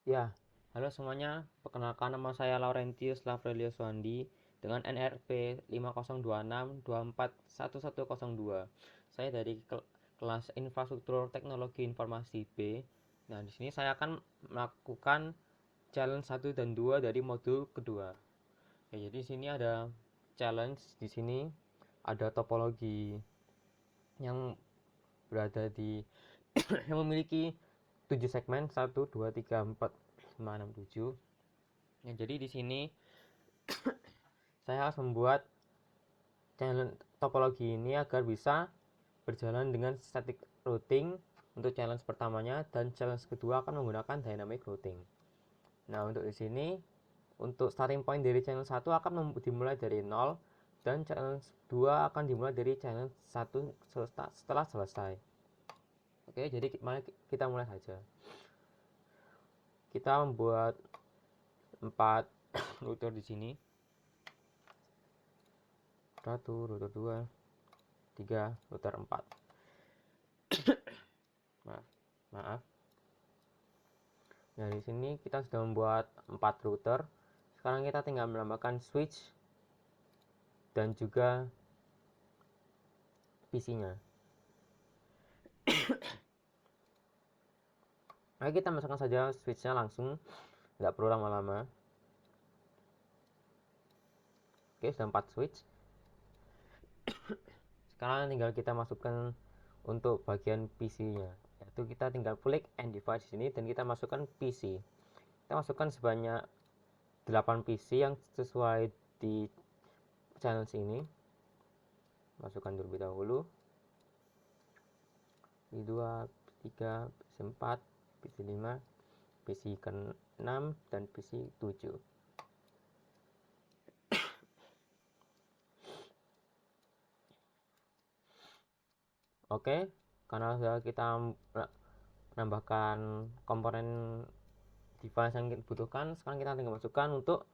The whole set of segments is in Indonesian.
Ya, halo semuanya. Perkenalkan, nama saya Laurentius Lavrelio Suandi dengan NRP 5026241102. Saya dari kelas Infrastruktur Teknologi Informasi B. Nah, di sini saya akan melakukan challenge 1 dan 2 dari modul kedua. Ya, jadi di sini ada challenge, di sini ada topologi yang berada di yang memiliki 7 segmen, 1 2 3 4 5 6 7. Ya, jadi di sini saya harus membuat challenge topologi ini agar bisa berjalan dengan static routing untuk challenge pertamanya, dan challenge kedua akan menggunakan dynamic routing. Nah, untuk di sini untuk starting point dari challenge 1 akan dimulai dari 0, dan challenge 2 akan dimulai dari challenge 1 setelah selesai. Oke, jadi mari kita mulai saja. Kita membuat 4 router di sini. 1, router 2, 3, router 4. Maaf. Nah, di sini kita sudah membuat 4 router. Sekarang kita tinggal menambahkan switch dan juga PC-nya. Mari kita masukkan saja switch-nya langsung, nggak perlu lama-lama. Oke, sudah 4 switch. Sekarang tinggal kita masukkan untuk bagian PC-nya, yaitu kita tinggal klik end device di sini dan kita masukkan PC. Kita masukkan sebanyak 8 PC yang sesuai di challenge ini. Masukkan terlebih dahulu. PC 2, PC 3, PC 4, PC 5, PC ke-6, dan PC 7. Oke, karena sudah kita menambahkan komponen device yang kita butuhkan, sekarang kita tinggal masukkan untuk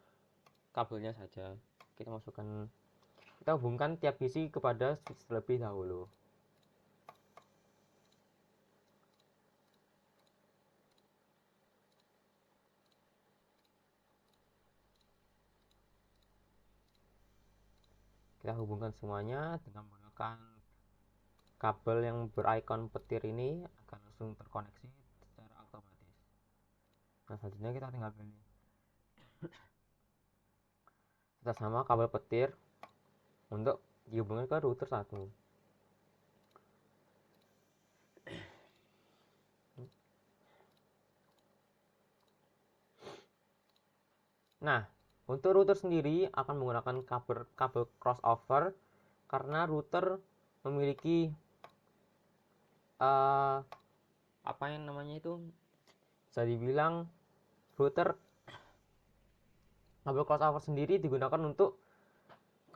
kabelnya saja. Kita hubungkan tiap PC kepada switch terlebih dahulu. Kita hubungkan semuanya dengan menggunakan kabel yang berikon petir ini akan langsung terkoneksi secara otomatis. Nah, selanjutnya kita tinggal pilih atas nama kabel petir untuk dihubungkan ke router 1. Nah, untuk router sendiri akan menggunakan kabel crossover karena router memiliki apa yang namanya itu, bisa dibilang router kabel crossover sendiri digunakan untuk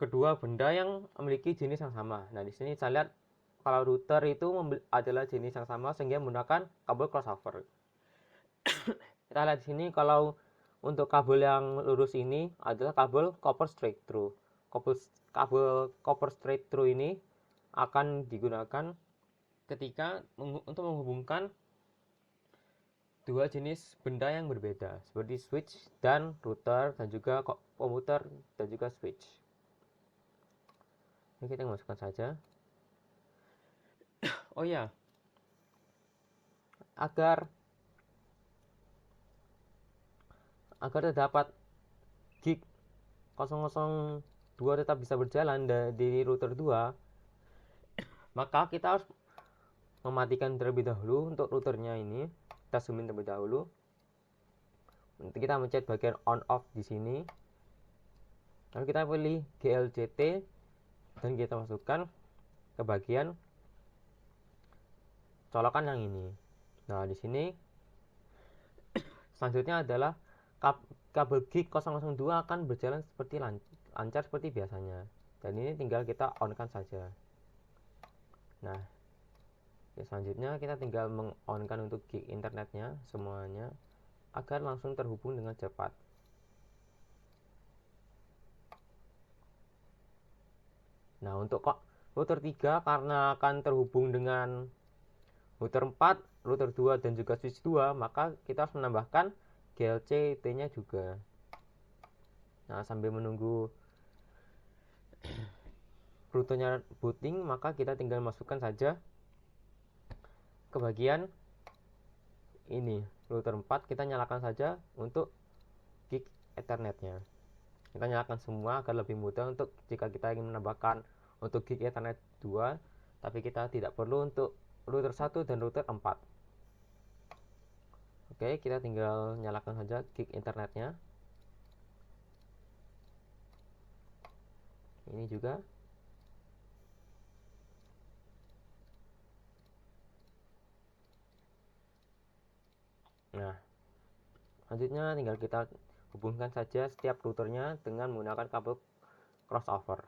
kedua benda yang memiliki jenis yang sama. Nah, di sini saya lihat kalau router itu adalah jenis yang sama sehingga menggunakan kabel crossover. Kita lihat di sini kalau untuk kabel yang lurus ini adalah kabel copper straight through. Kabel copper straight through ini akan digunakan ketika untuk menghubungkan dua jenis benda yang berbeda seperti switch dan router, dan juga komputer dan juga switch. Ini kita masukkan saja. Oh ya, agar terdapat gig 002 tetap bisa berjalan di router 2, maka kita harus mematikan terlebih dahulu untuk routernya ini. Kita zoom in terlebih dahulu. Nanti kita mencet bagian on off di sini. Lalu kita pilih GLCT dan kita masukkan ke bagian colokan yang ini. Nah, di sini selanjutnya adalah kabel gig 002 akan berjalan seperti lancar seperti biasanya. Dan ini tinggal kita on kan saja. Nah, selanjutnya kita tinggal meng-on-kan untuk gig internetnya semuanya agar langsung terhubung dengan cepat. Nah, untuk router 3 karena akan terhubung dengan router 4, router 2 dan juga switch 2, maka kita harus menambahkan GLC T-nya juga. Nah, sambil menunggu rutenya booting, maka kita tinggal masukkan saja ke bagian ini, router 4. Kita nyalakan saja untuk gig Ethernetnya. Kita nyalakan semua agar lebih mudah untuk jika kita ingin menambahkan untuk gig Ethernet 2, tapi kita tidak perlu untuk router 1 dan router 4. Oke, kita tinggal nyalakan saja gig internetnya. Ini juga. Nah, selanjutnya tinggal kita hubungkan saja setiap routernya dengan menggunakan kabel crossover.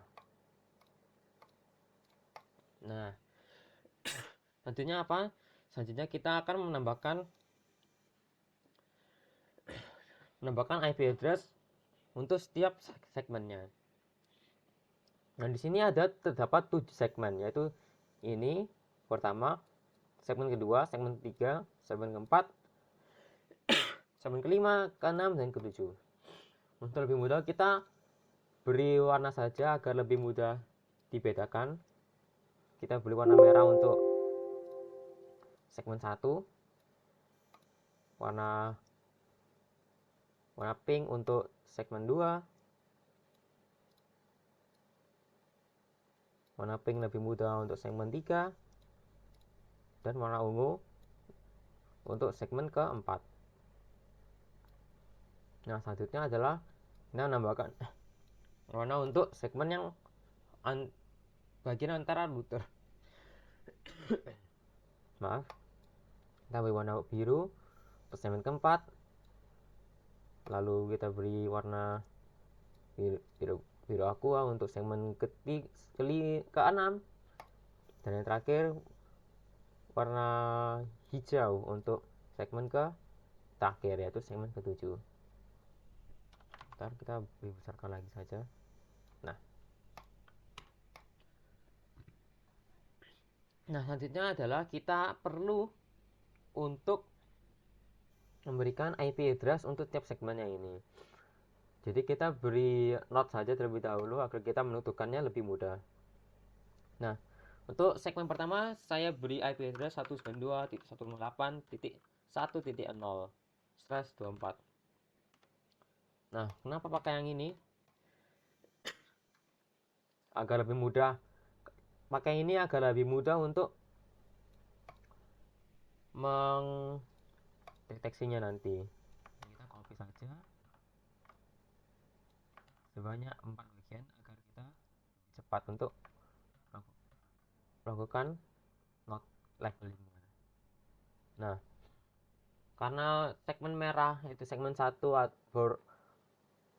Nah, selanjutnya apa? Selanjutnya kita akan menambahkan IP address untuk setiap segmennya. Nah, di sini terdapat 7 segmen, yaitu ini pertama, segmen kedua, segmen ketiga, segmen keempat, segmen kelima, keenam, dan ketujuh. Untuk lebih mudah kita beri warna saja agar lebih mudah dibedakan. Kita beri warna merah untuk segmen 1, warna pink untuk segmen 2, warna pink lebih mudah untuk segmen 3, dan warna ungu untuk segmen keempat. Nah, selanjutnya adalah kita menambahkan warna untuk segmen yang bagian antara router. Maaf. Kita beri warna biru untuk segmen keempat. Lalu kita beri warna biru aqua untuk segmen keenam. Dan yang terakhir warna hijau untuk segmen terakhir, yaitu segmen ke-7. Ntar kita lebih besarkan lagi saja. Nah, selanjutnya adalah kita perlu untuk memberikan IP address untuk tiap segmennya ini. Jadi kita beri not saja terlebih dahulu agar kita menentukannya lebih mudah. Nah, untuk segmen pertama saya beri IP address 192.168.1.0/24. Nah, kenapa pakai yang ini? Agar lebih mudah. Pakai ini agar lebih mudah untuk mendeteksinya nanti. Kita copy saja sebanyak 4 bagian agar kita cepat untuk melakukan not labeling. Nah, karena segmen merah yaitu segmen 1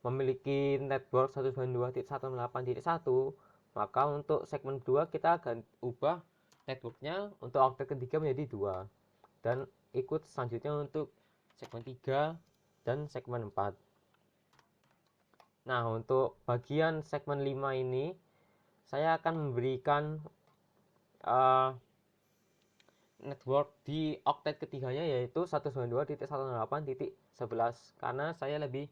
memiliki network 192.168.1, maka untuk segmen 2 kita akan ubah networknya untuk oktet ketiga menjadi 2, dan ikut selanjutnya untuk segmen 3 dan segmen 4. Nah, untuk bagian segmen 5 ini saya akan memberikan network di oktet ketiganya yaitu 192.168.11, karena saya lebih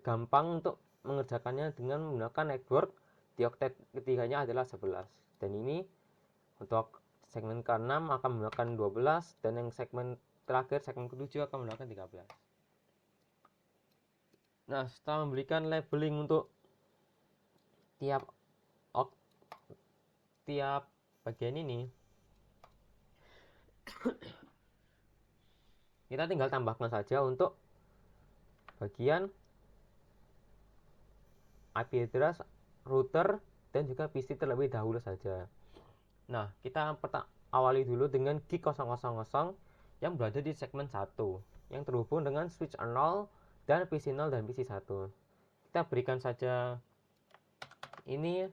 gampang untuk mengerjakannya dengan menggunakan network di oktet ketiganya adalah 11. Dan ini untuk segmen ke-6 akan menggunakan 12, dan yang segmen terakhir, segmen ke-7 akan menggunakan 13. Nah, setelah memberikan labeling untuk tiap bagian ini, kita tinggal tambahkan saja untuk bagian IP address, router, dan juga PC terlebih dahulu saja. Nah, kita awali dulu dengan gig 000 yang berada di segmen 1, yang terhubung dengan switch 0 dan PC 0 dan PC 1. Kita berikan saja ini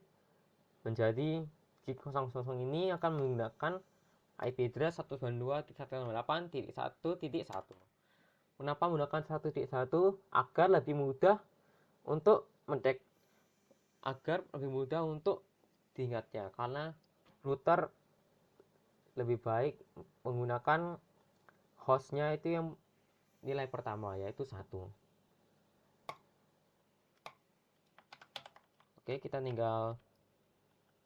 menjadi gig 000 ini akan menggunakan IP address 192.168.1.1. Kenapa menggunakan 1.1? Agar lebih mudah untuk diingatnya, karena router lebih baik menggunakan hostnya itu yang nilai pertama yaitu 1. Oke, kita tinggal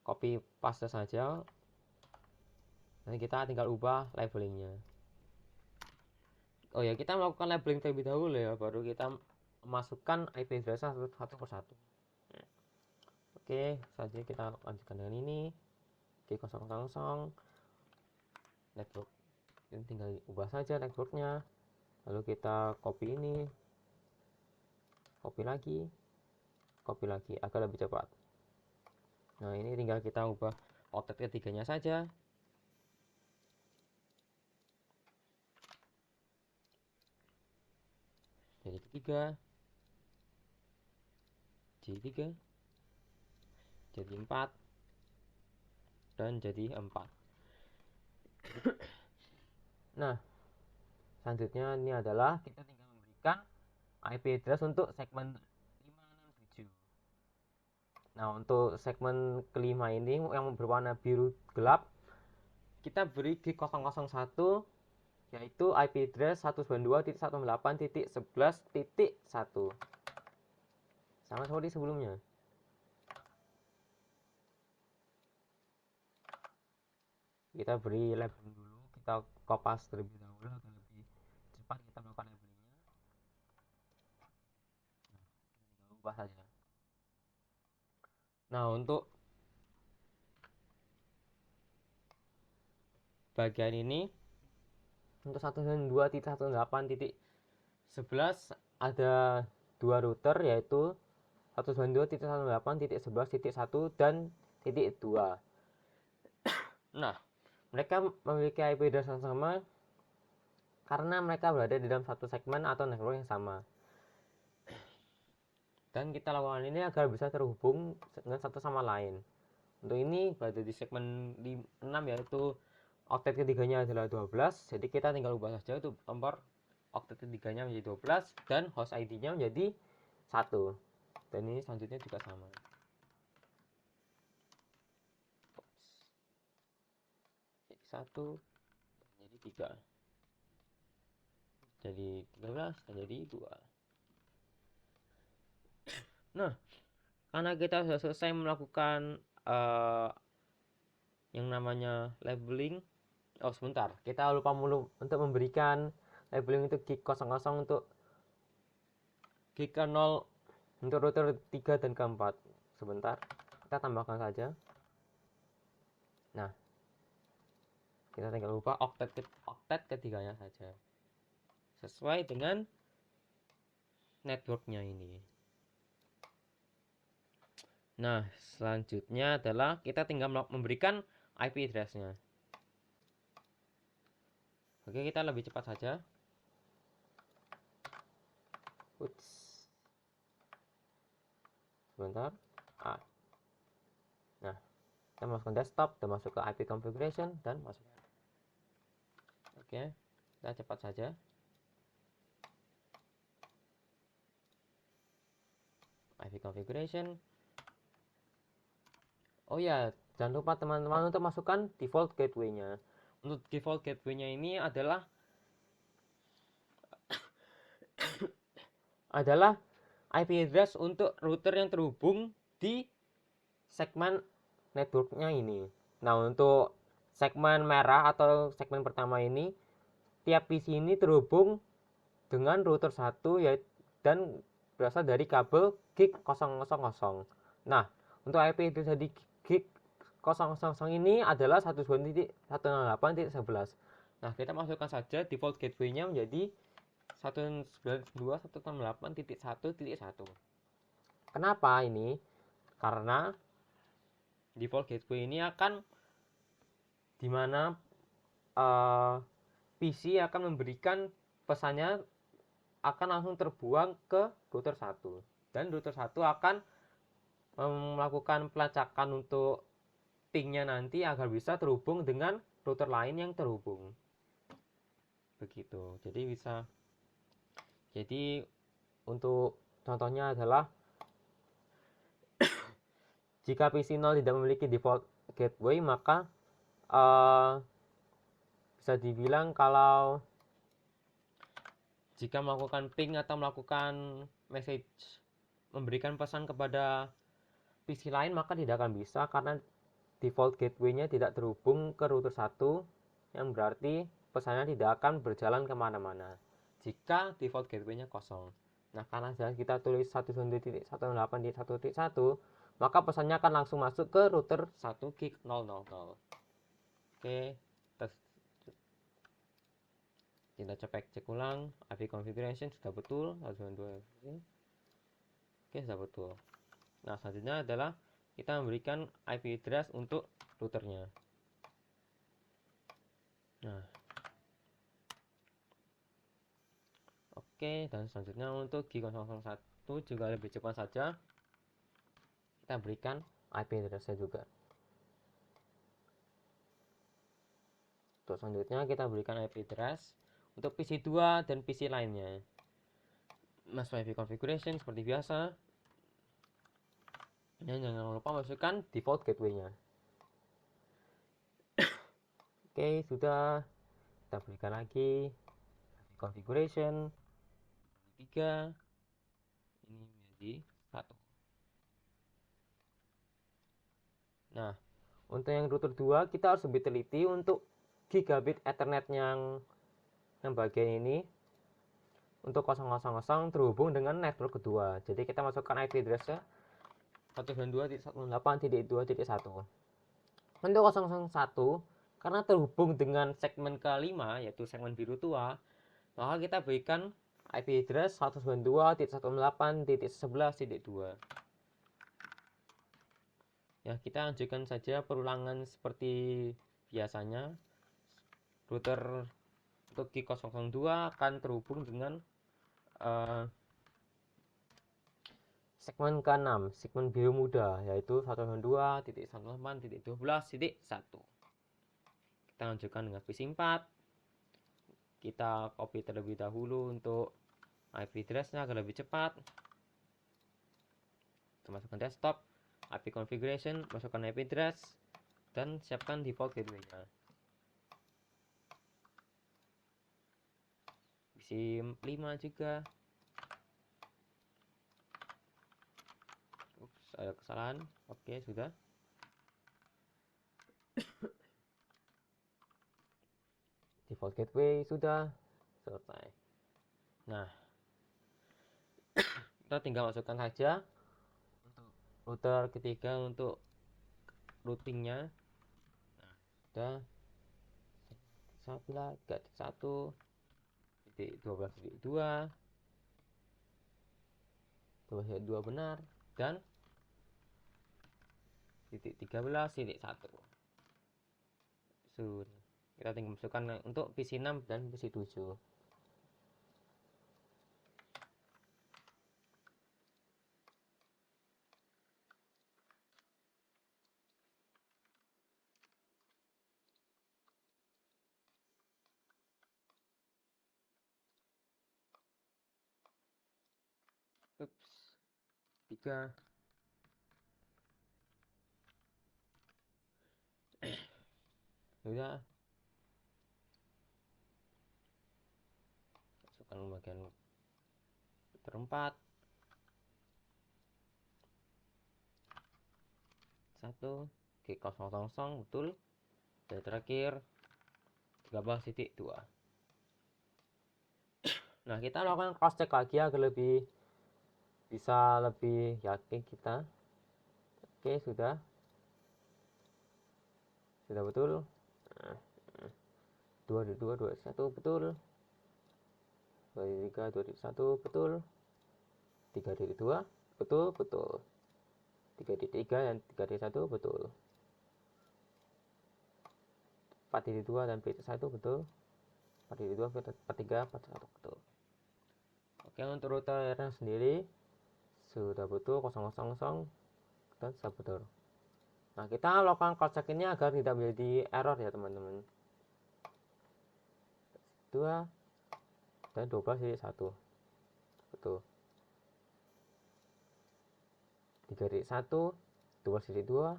copy paste saja. Nanti kita tinggal ubah labelingnya. Oh ya, kita melakukan labeling terlebih dahulu ya, baru kita masukkan IP address satu persatu. Oke, selanjutnya kita lanjutkan dengan ini. G000 network. Ini tinggal ubah saja networknya. Lalu kita copy ini, copy lagi agar lebih cepat. Nah, ini tinggal kita ubah octet ketiganya saja. Jadi ketiga, J3, jadi 4, dan jadi 4. Nah, selanjutnya ini adalah kita tinggal memberikan IP address untuk segmen 567. Nah, untuk segmen kelima ini yang berwarna biru gelap, kita beri G001, yaitu IP address 192.168.11.1. Sama seperti sebelumnya. Kita beri label dulu, kita kopas terlebih dahulu agar lebih cepat kita melakukan labelingnya. Tinggal ubah saja. Nah, untuk bagian ini, untuk 192.168.11 ada dua router, yaitu 192.168.11.1 dan .2. Nah, mereka memiliki IP address yang sama karena mereka berada di dalam satu segmen atau network yang sama. Dan kita lakukan ini agar bisa terhubung dengan satu sama lain. Untuk ini berada di segmen 6, yaitu octet ketiganya adalah 12. Jadi kita tinggal ubah saja untuk nomor octet ketiganya menjadi 12 dan host ID-nya menjadi 1. Dan ini selanjutnya juga sama. Jadi 1, jadi 3. Jadi 13 dan jadi 2. Nah, karena kita sudah selesai melakukan yang namanya labeling. Oh, sebentar, kita lupa untuk memberikan labeling untuk gig 00 untuk gig 0 untuk router 3 dan ke-4. Sebentar, kita tambahkan saja. Nah, kita tinggal ubah octet ketiganya saja sesuai dengan networknya ini. Nah, selanjutnya adalah kita tinggal memberikan IP address-nya. Oke, kita lebih cepat saja. Sebentar. Nah, kita masukkan desktop, kita masuk ke IP configuration dan masukkan. Oke, kita cepat saja. IP configuration. Oh ya, jangan lupa teman-teman untuk masukkan default gateway-nya. Untuk default gateway-nya ini adalah IP address untuk router yang terhubung di segmen networknya ini. Nah, untuk segmen merah atau segmen pertama ini, tiap PC ini terhubung dengan router 1 dan berasal dari kabel gig 000. Nah, untuk IP address di gig 000 ini adalah 192.168.11. Nah, kita masukkan saja default gateway-nya menjadi 192.168.1.1. Kenapa ini? Karena default gateway ini akan dimana PC akan memberikan pesannya akan langsung terbuang ke router 1, dan router 1 akan melakukan pelacakan untuk pingnya nanti agar bisa terhubung dengan router lain yang terhubung. Begitu. Jadi untuk contohnya adalah jika PC 0 tidak memiliki default gateway, maka bisa dibilang kalau Jika melakukan ping atau melakukan message, memberikan pesan kepada PC lain, maka tidak akan bisa karena default gateway-nya tidak terhubung ke router 1, yang berarti pesannya tidak akan berjalan kemana-mana jika default gateway-nya kosong. Nah, karena kita tulis 192.168.1.1, maka pesannya akan langsung masuk ke router 1 gig 000. Oke, kita cek ulang. IP configuration sudah betul, 192. Oke, sudah betul. Nah, selanjutnya adalah kita memberikan IP address untuk routernya. Nah, oke, dan selanjutnya untuk G001 juga lebih cepat saja, kita berikan IP address-nya juga. Untuk selanjutnya kita berikan IP address untuk PC 2 dan PC lainnya. Masuk IP configuration seperti biasa. Dan jangan lupa masukkan default gateway-nya. Oke, sudah. Kita berikan lagi IP configuration 3. Ini menjadi 1. Nah, untuk yang router 2 kita harus lebih teliti untuk gigabit Ethernet yang bagian ini. Untuk 000 terhubung dengan network kedua. Jadi kita masukkan IP address-nya 192.168.2.1. Untuk 001 karena terhubung dengan segmen kelima yaitu segmen biru tua, maka kita berikan IP address 192.168.11.2. Ya, kita lanjutkan saja perulangan seperti biasanya. Router untuk G002 akan terhubung dengan segmen ke-6, segmen biru muda, yaitu 192.168.12.1. Kita lanjutkan dengan PC 4. Kita copy terlebih dahulu untuk IP address-nya agar lebih cepat. Kita masukkan desktop, IP configuration, masukkan IP address, dan siapkan default gateway-nya. PC 5 juga. Ada kesalahan. Oke, sudah. Default gateway sudah selesai. Nah, kita tinggal masukkan saja untuk router ketiga untuk routingnya. Nah, sudah 11.1.12.2 12.2 benar, dan titik 13.1. Sudah. Kita tinggal masukkan untuk PC 6 dan PC 7. Ups. 3. Sudah. Masukkan bagian terempat. 1 G000 betul. Dan terakhir 13.2. Nah, kita lakukan cross check lagi agar bisa lebih yakin kita. Oke, sudah betul. 2.2 betul. 2.3 2.1 betul. 3.2 betul. 3.3 dan 3.1 betul. 4.2 dan 4.1 betul. 4.2 4.3 4.1 betul. Oke, untuk routernya sendiri sudah betul 000 dan sudah betul. Nah, kita lakukan cross check ini agar tidak menjadi error ya teman-teman. 2 dan 12.1 betul. 3.1 12.2 13.1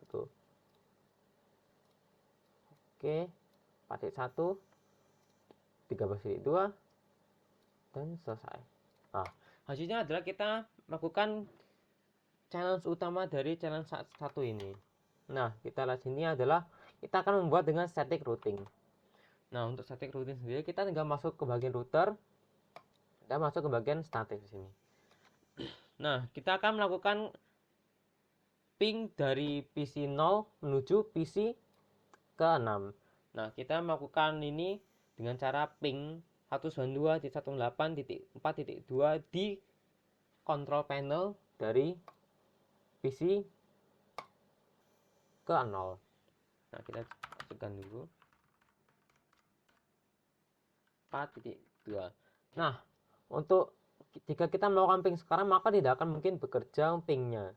betul. Oke, 4.1 13.2 dan selesai. Nah, hasilnya adalah kita melakukan challenge utama dari challenge satu ini. Nah, kita lihat sini adalah kita akan membuat dengan static routing. Nah, untuk static routing sendiri kita tinggal masuk ke bagian router dan masuk ke bagian static di sini. Nah, kita akan melakukan ping dari PC 0 menuju PC ke 6. Nah, kita melakukan ini dengan cara ping 192.168.4.2 di control panel dari PC ke 0. Nah, kita masukkan dulu 4.2. Nah, untuk jika kita melakukan ping sekarang, maka tidak akan mungkin bekerja pingnya.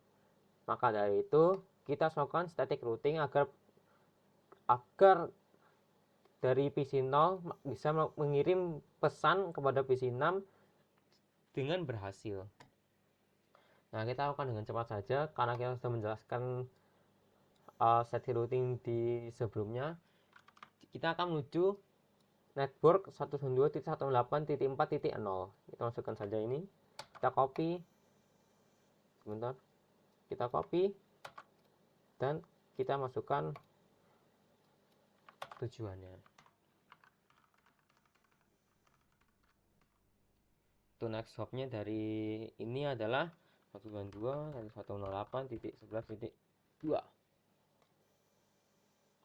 Maka dari itu kita lakukan static routing agar dari PC 0 bisa mengirim pesan kepada PC 6 dengan berhasil. Nah, kita lakukan dengan cepat saja karena kita sudah menjelaskan static routing di sebelumnya. Kita akan menuju network 192.168.4.0. Kita masukkan saja ini. Kita copy. Sebentar. Kita copy dan kita masukkan tujuannya. Untuk next hopnya dari ini adalah 192.108.11.2.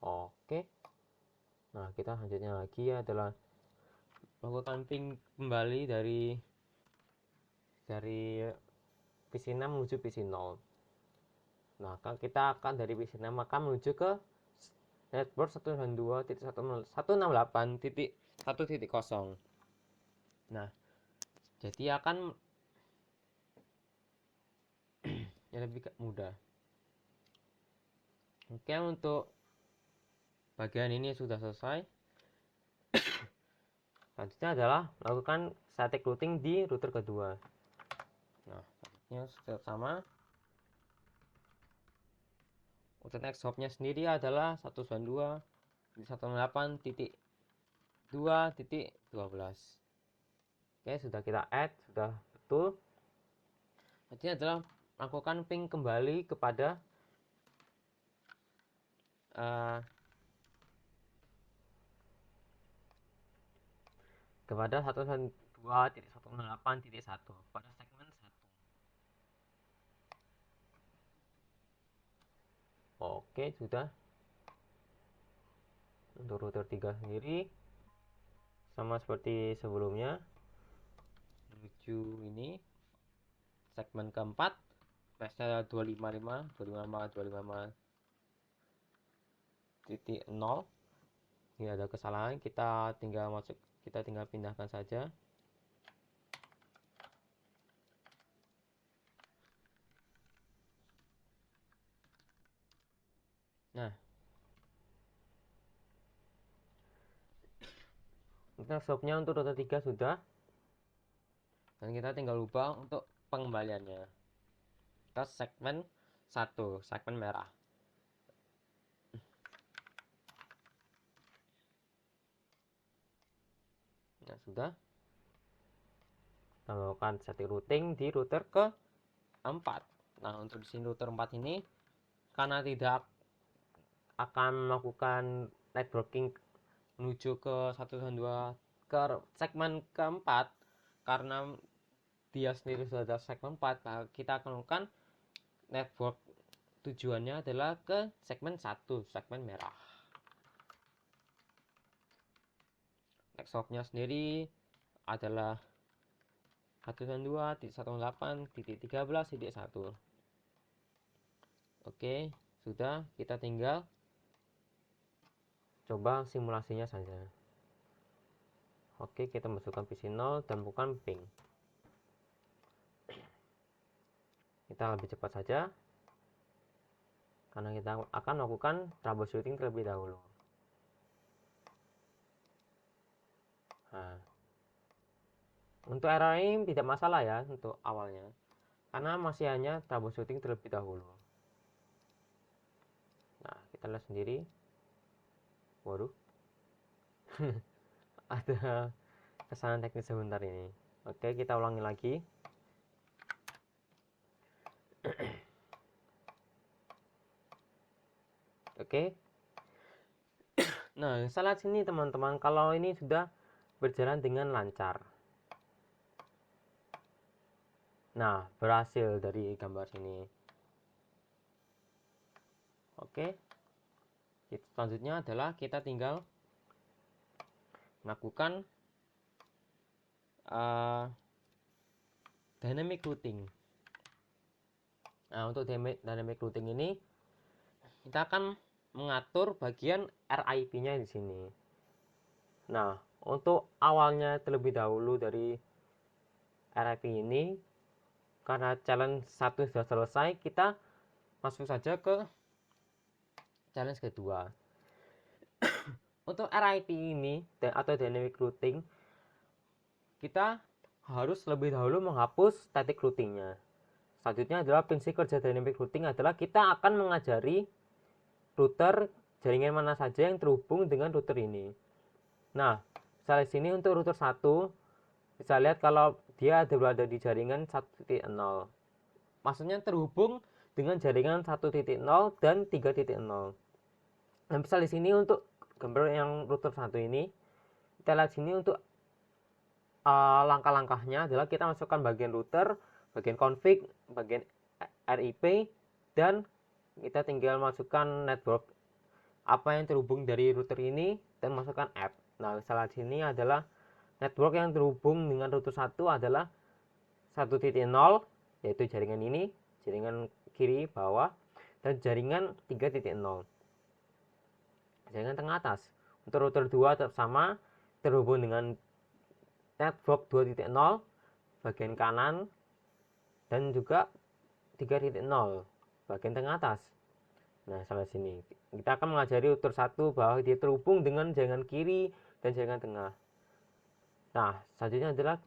Oke. Nah, kita selanjutnya lagi adalah melakukan ping kembali dari PC 6 menuju PC 0. Nah, kita akan dari PC 6 akan menuju ke network 192.168.1.0. Nah, jadi akan ya lebih mudah. Oke, untuk bagian ini sudah selesai. Selanjutnya adalah melakukan static routing di router kedua. Nah, ini sama. Untuk next hopnya sendiri adalah 192.168.2.12. Oke, sudah kita add, sudah betul. Jadi adalah melakukan ping kembali kepada kepada 192.168.1 pada segmen 1. Oke, sudah. Untuk router 3 sendiri sama seperti sebelumnya, menuju ini segmen keempat, flashnya 255.255.0. Ini ada kesalahan, kita tinggal pindahkan saja. Nah, kita stopnya untuk router 3 sudah, dan kita tinggal ubah untuk pengembaliannya. Kita segmen 1, segmen merah. Nah, sudah. Kita melakukan static routing di router ke 4. Nah, untuk di sini router 4 ini karena tidak akan melakukan networking menuju ke 192 ke segmen keempat karena dia sendiri sudah ada segmen 4, nah kita akan melakukan network tujuannya adalah ke segmen 1, segmen merah. Next hopnya sendiri adalah 192.168.13.1. Oke, sudah, kita tinggal coba simulasinya saja. Oke, kita masukkan PC 0 dan bukan ping. Kita lebih cepat saja karena kita akan melakukan troubleshooting terlebih dahulu. Nah, untuk error ini tidak masalah ya untuk awalnya, karena masih hanya troubleshooting terlebih dahulu. Nah, kita lihat sendiri. Waduh. ada kesalahan teknis sebentar ini. Oke, kita ulangi lagi. Oke. Nah, saya lihat sini teman-teman, kalau ini sudah berjalan dengan lancar. Nah, berhasil dari gambar sini. Oke. Selanjutnya adalah kita tinggal melakukan dynamic routing. Nah, untuk dynamic routing ini kita akan mengatur bagian RIP-nya di sini. Nah, untuk awalnya terlebih dahulu dari RIP ini, karena challenge 1 sudah selesai, kita masuk saja ke challenge kedua. Untuk RIP ini atau dynamic routing, kita harus lebih dahulu menghapus static routingnya. Selanjutnya adalah prinsip kerja dynamic routing adalah kita akan mengajari router jaringan mana saja yang terhubung dengan router ini. Nah, misalnya sini untuk router 1, bisa lihat kalau dia berada di jaringan 1.0. Maksudnya terhubung dengan jaringan 1.0 dan 3.0. Nah, misalnya di sini untuk gambar yang router 1 ini, kita lihat sini untuk langkah-langkahnya adalah kita masukkan bagian router, bagian config, bagian RIP, dan kita tinggal masukkan network apa yang terhubung dari router ini dan masukkan app. Nah, misalnya sini adalah network yang terhubung dengan router 1 adalah 1.0, yaitu jaringan ini, jaringan kiri bawah, dan jaringan 3.0, jaringan tengah atas. Untuk router 2 tetap sama, terhubung dengan network 2.0 bagian kanan dan juga 3.0 bagian tengah atas. Nah, sampai sini kita akan mengajari router 1 bahwa dia terhubung dengan jaringan kiri dan jaringan tengah. Nah, selanjutnya adalah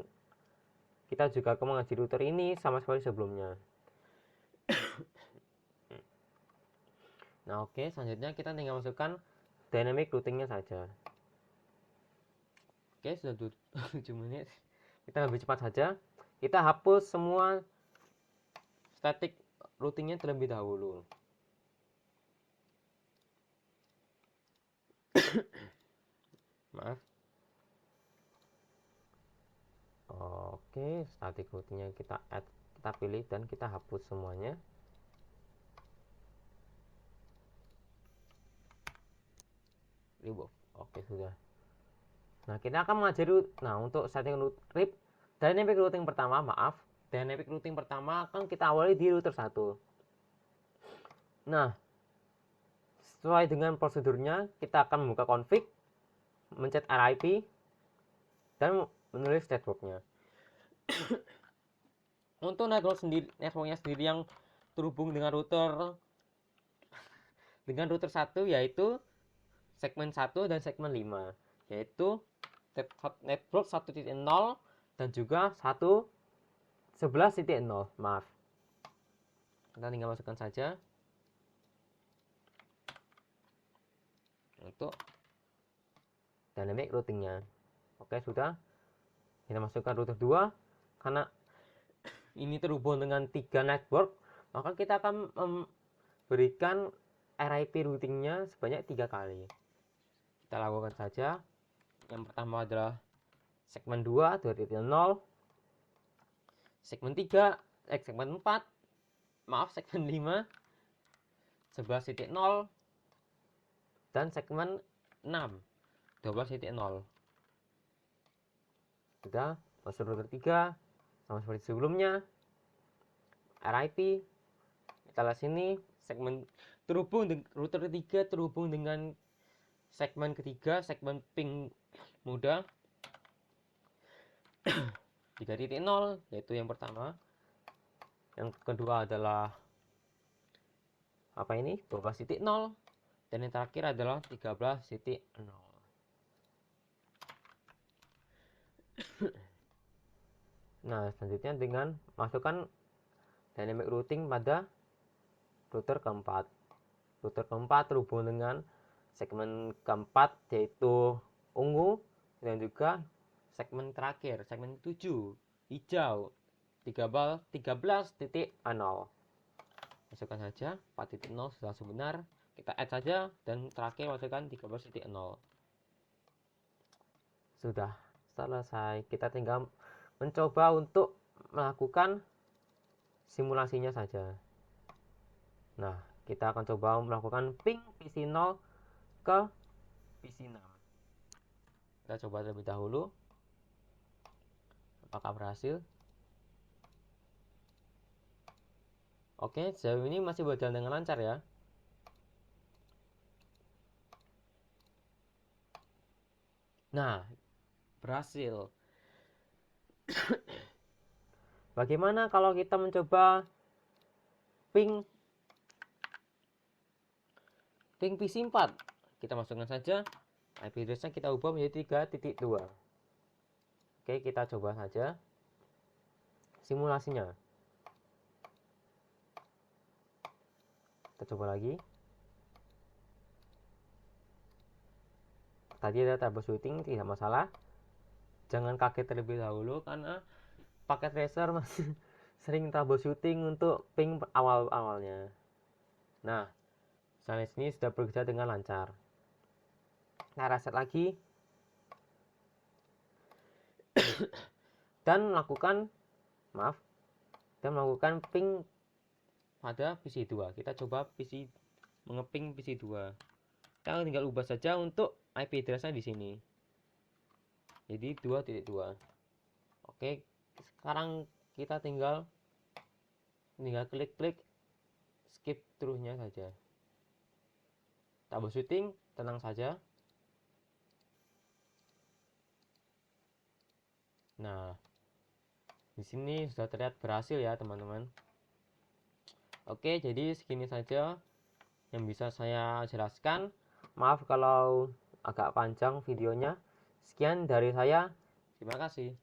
kita juga akan mengajari router ini sama seperti sebelumnya. Nah, oke, selanjutnya kita tinggal masukkan dynamic routingnya saja. Oke, sudah 7 menit. Kita lebih cepat saja. Kita hapus semua static routingnya terlebih dahulu. Maaf. Oke, static routingnya kita add, kita pilih dan kita hapus semuanya. Remove. Oke, sudah. Nah, kita akan mengajari, nah untuk setting RIP dynamic routing pertama, dynamic routing pertama akan kita awali di router 1. Nah, sesuai dengan prosedurnya, kita akan membuka config, mencet RIP, dan menulis networknya. Untuk networknya sendiri yang terhubung dengan router 1 yaitu segmen 1 dan segmen 5, yaitu network 1.0 dan juga 11.0. Maaf. Kita tinggal masukkan saja untuk dynamic routingnya. Oke, sudah. Kita masukkan router 2. Karena ini terhubung dengan 3 network, maka kita akan memberikan RIP routingnya sebanyak 3 kali. Kita lakukan saja. Yang pertama adalah segmen 2, 2.0, segmen 3, segmen 4, segmen 5, 11.0, dan segmen 6, 12.0. Sudah, masuk router 3, sama seperti sebelumnya. RIP, kita lihat sini, segmen terhubung router 3 terhubung dengan segmen ketiga, segmen ping muda 3.0, yaitu yang pertama. Yang kedua adalah apa ini? 12.0, dan yang terakhir adalah 13.0. Nah, selanjutnya dengan masukkan dynamic routing pada router keempat. Router keempat terhubung dengan segmen keempat yaitu ungu dan juga segmen terakhir, segmen 7, hijau 13.0. Masukkan saja 4.0 sudah langsung benar. Kita add saja dan terakhir masukkan 13.0. Sudah selesai. Kita tinggal mencoba untuk melakukan simulasinya saja. Nah, kita akan coba melakukan ping PC0 ke PC6. Kita coba terlebih dahulu. Apakah berhasil? Oke, sejauh ini masih berjalan dengan lancar ya. Nah, berhasil. Bagaimana kalau kita mencoba ping PC4? Kita masukkan saja IP address-nya, kita ubah menjadi 3.2. Oke, kita coba saja simulasinya. Kita coba lagi. Tadi ada troubleshooting, tidak masalah. Jangan kaget terlebih dahulu karena paket tracer masih sering troubleshooting untuk ping awal-awalnya. Nah, channel ini sudah bekerja dengan lancar. Nah, reset lagi dan melakukan ping pada PC2. Kita coba mengeping PC2. Kita tinggal ubah saja untuk IP address-nya di sini. Jadi 2.2. Oke, sekarang kita tinggal klik skip terusnya saja. Troubleshooting, tenang saja. Nah, di sini sudah terlihat berhasil ya, teman-teman. Oke, jadi segini saja yang bisa saya jelaskan. Maaf kalau agak panjang videonya. Sekian dari saya. Terima kasih.